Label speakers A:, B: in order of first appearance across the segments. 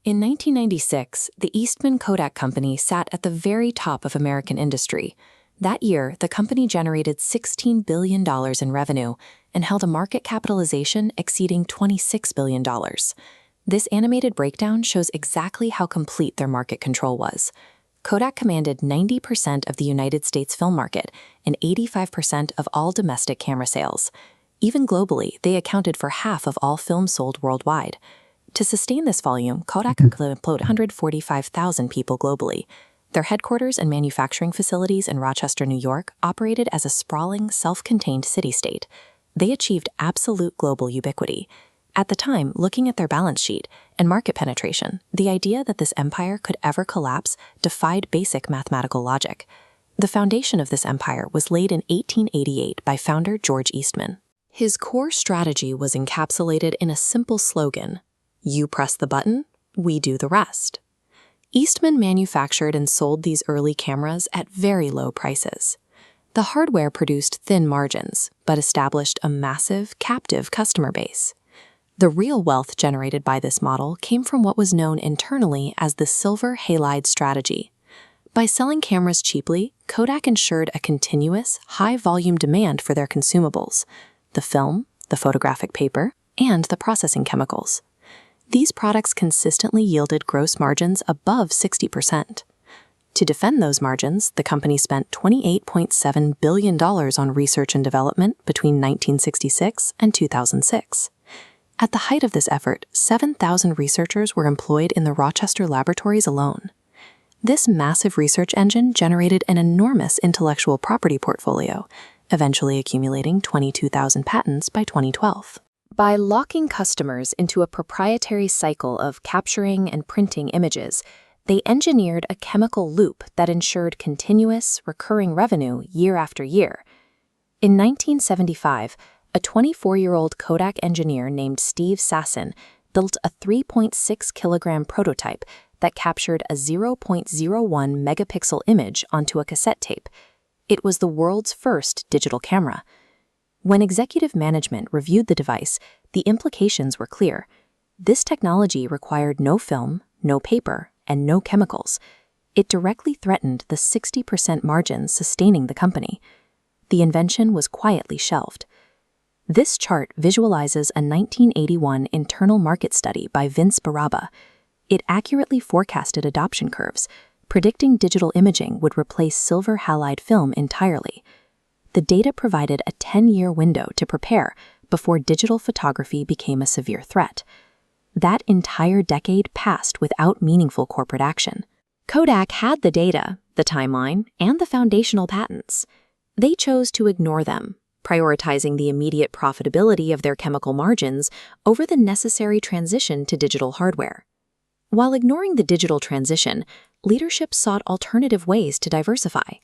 A: In 1996, the Eastman Kodak company sat at the very top of American industry. That year, the company generated $16 billion in revenue and held a market capitalization exceeding $26 billion. This animated breakdown shows exactly how complete their market control was. Kodak commanded 90% of the United States film market and 85% of all domestic camera sales. Even globally, they accounted for half of all films sold worldwide. To sustain this volume, Kodak could employ 145,000 people globally. Their headquarters and manufacturing facilities in Rochester, New York, operated as a sprawling, self-contained city-state. They achieved absolute global ubiquity. At the time, looking at their balance sheet and market penetration, the idea that this empire could ever collapse defied basic mathematical logic. The foundation of this empire was laid in 1888 by founder George Eastman. His core strategy was encapsulated in a simple slogan: "You press the button, we do the rest." Eastman manufactured and sold these early cameras at very low prices. The hardware produced thin margins, but established a massive, captive customer base. The real wealth generated by this model came from what was known internally as the silver halide strategy. By selling cameras cheaply, Kodak ensured a continuous, high-volume demand for their consumables: the film, the photographic paper, and the processing chemicals. These products consistently yielded gross margins above 60%. To defend those margins, the company spent $28.7 billion on research and development between 1966 and 2006. At the height of this effort, 7,000 researchers were employed in the Rochester laboratories alone. This massive research engine generated an enormous intellectual property portfolio, eventually accumulating 22,000 patents by 2012. By locking customers into a proprietary cycle of capturing and printing images, they engineered a chemical loop that ensured continuous, recurring revenue year after year. In 1975, a 24-year-old Kodak engineer named Steve Sasson built a 3.6-kilogram prototype that captured a 0.01 megapixel image onto a cassette tape. It was the world's first digital camera. When executive management reviewed the device, the implications were clear. This technology required no film, no paper, and no chemicals. It directly threatened the 60% margins sustaining the company. The invention was quietly shelved. This chart visualizes a 1981 internal market study by Vince Baraba. It accurately forecasted adoption curves, predicting digital imaging would replace silver halide film entirely. The data provided a 10-year window to prepare before digital photography became a severe threat. That entire decade passed without meaningful corporate action. Kodak had the data, the timeline, and the foundational patents. They chose to ignore them, prioritizing the immediate profitability of their chemical margins over the necessary transition to digital hardware. While ignoring the digital transition, leadership sought alternative ways to diversify.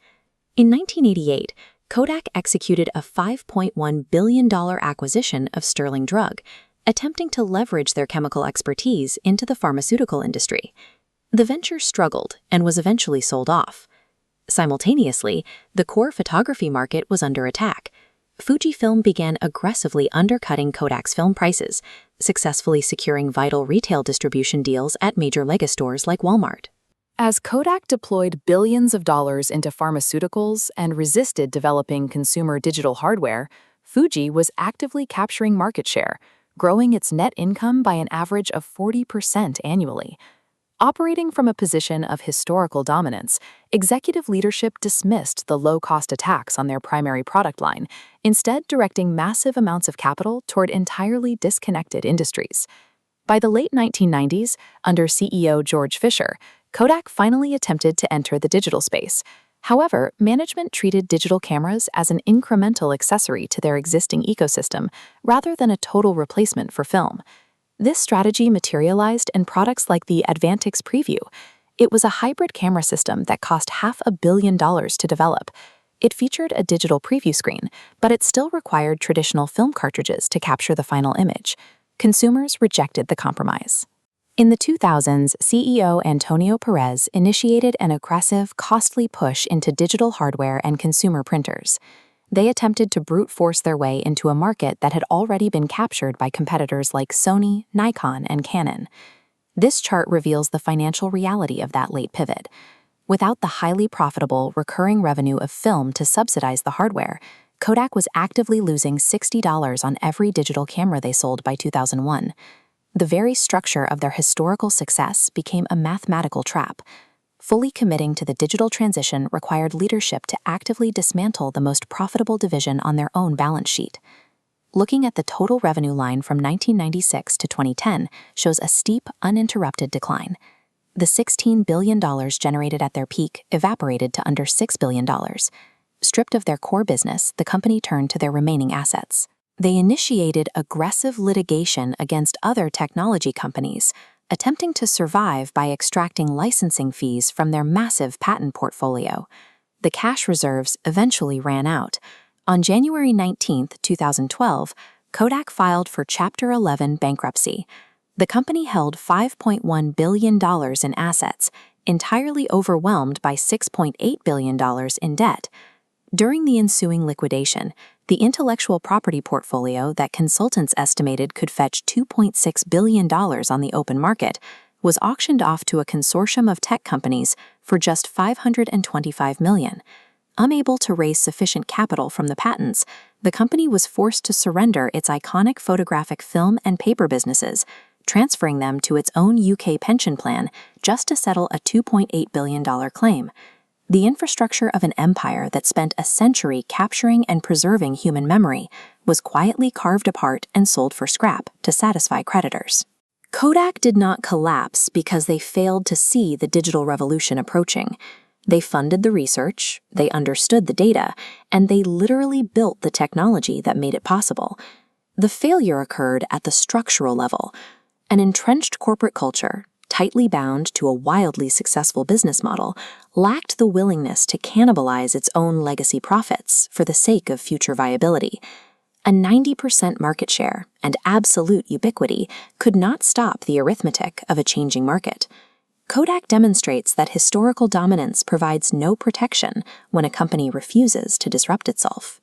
A: In 1988, Kodak executed a $5.1 billion acquisition of Sterling Drug, attempting to leverage their chemical expertise into the pharmaceutical industry. The venture struggled and was eventually sold off. Simultaneously, the core photography market was under attack. Fuji Film began aggressively undercutting Kodak's film prices, successfully securing vital retail distribution deals at major megastores like Walmart.
B: As Kodak deployed billions of dollars into pharmaceuticals and resisted developing consumer digital hardware, Fuji was actively capturing market share, growing its net income by an average of 40% annually. Operating from a position of historical dominance, executive leadership dismissed the low-cost attacks on their primary product line, instead directing massive amounts of capital toward entirely disconnected industries. By the late 1990s, under CEO George Fisher, Kodak finally attempted to enter the digital space. However, management treated digital cameras as an incremental accessory to their existing ecosystem rather than a total replacement for film. This strategy materialized in products like the Advantix Preview. It was a hybrid camera system that cost $500 million to develop. It featured a digital preview screen, but it still required traditional film cartridges to capture the final image. Consumers rejected the compromise. In the 2000s, CEO Antonio Perez initiated an aggressive, costly push into digital hardware and consumer printers. They attempted to brute force their way into a market that had already been captured by competitors like Sony, Nikon, and Canon. This chart reveals the financial reality of that late pivot. Without the highly profitable, recurring revenue of film to subsidize the hardware, Kodak was actively losing $60 on every digital camera they sold by 2001. The very structure of their historical success became a mathematical trap. Fully committing to the digital transition required leadership to actively dismantle the most profitable division on their own balance sheet. Looking at the total revenue line from 1996 to 2010 shows a steep, uninterrupted decline. The $16 billion generated at their peak evaporated to under $6 billion. Stripped of their core business, the company turned to their remaining assets. They initiated aggressive litigation against other technology companies, attempting to survive by extracting licensing fees from their massive patent portfolio. The cash reserves eventually ran out. On January 19, 2012, Kodak filed for Chapter 11 bankruptcy. The company held $5.1 billion in assets, entirely overwhelmed by $6.8 billion in debt. During the ensuing liquidation, the intellectual property portfolio that consultants estimated could fetch $2.6 billion on the open market was auctioned off to a consortium of tech companies for just $525 million. Unable to raise sufficient capital from the patents, the company was forced to surrender its iconic photographic film and paper businesses, transferring them to its own UK pension plan just to settle a $2.8 billion claim. The infrastructure of an empire that spent a century capturing and preserving human memory was quietly carved apart and sold for scrap to satisfy creditors. Kodak did not collapse because they failed to see the digital revolution approaching. They funded the research, they understood the data, and they literally built the technology that made it possible. The failure occurred at the structural level. An entrenched corporate culture, tightly bound to a wildly successful business model, lacked the willingness to cannibalize its own legacy profits for the sake of future viability. A 90% market share and absolute ubiquity could not stop the arithmetic of a changing market. Kodak demonstrates that historical dominance provides no protection when a company refuses to disrupt itself.